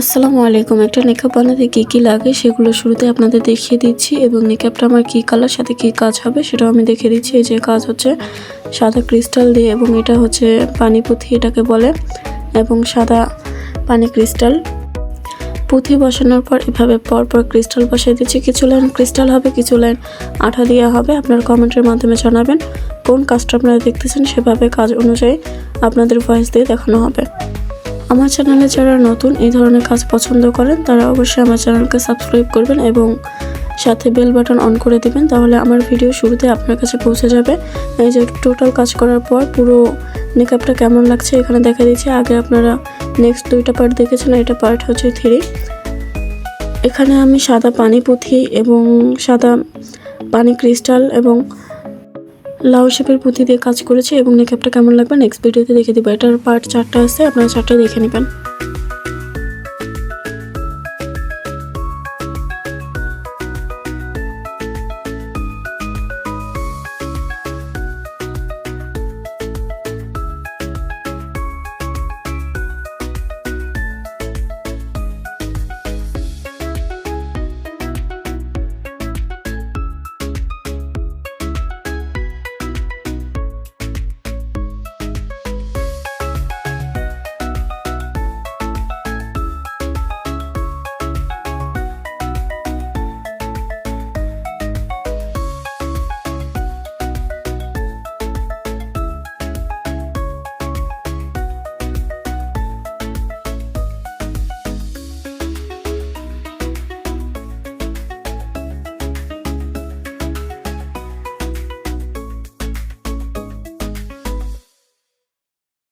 আসসালামু আলাইকুম। একটা মেকআপ বানাতে কী লাগে সেগুলো শুরুতে আপনাদের দেখিয়ে দিচ্ছি এবং মেকআপটা আমার কী কালার সাথে কী কাজ হবে সেটাও আমি দেখিয়ে দিচ্ছি। এই যে কাজ হচ্ছে সাদা ক্রিস্টাল দিয়ে এবং এটা হচ্ছে পানি পুঁথি এটাকে বলে, এবং সাদা পানি ক্রিস্টাল পুঁথি বসানোর পর এভাবে পরপর ক্রিস্টাল বসিয়ে দিচ্ছি। কিছু লাইন ক্রিস্টাল হবে, কিছু লাইন আঠা দেওয়া হবে। আপনার কমেন্টের মাধ্যমে জানাবেন কোন কাজটা আপনারা দেখতেছেন, সেভাবে কাজ অনুযায়ী আপনাদের ভয়েস দিয়ে দেখানো হবে। আমার চ্যানেলে যারা নতুন এই ধরনের কাজ পছন্দ করেন তারা অবশ্যই আমার চ্যানেলকে সাবস্ক্রাইব করবেন এবং সাথে বেল বাটন অন করে দিবেন, তাহলে আমার ভিডিও শুরুতে আপনার কাছে পৌঁছে যাবে। এই যে টোটাল কাজ করার পর পুরো মেকআপটা কেমন লাগছে এখানে দেখা দিচ্ছি। আগে আপনারা নেক্সট দুইটা পার্ট দেখেছেন, এটা পার্ট হচ্ছে 3। এখানে আমি সাদা পানি পুঁথি এবং সাদা পানি ক্রিস্টাল এবং লাউ শেপের পুঁথি দিয়ে কাজ করেছি এবং মেকআপটা কেমন লাগবে নেক্সট ভিডিওতে দেখে দিব। এটার পার্ট 4টা আছে, আপনারা 4টা দেখে নেবেন।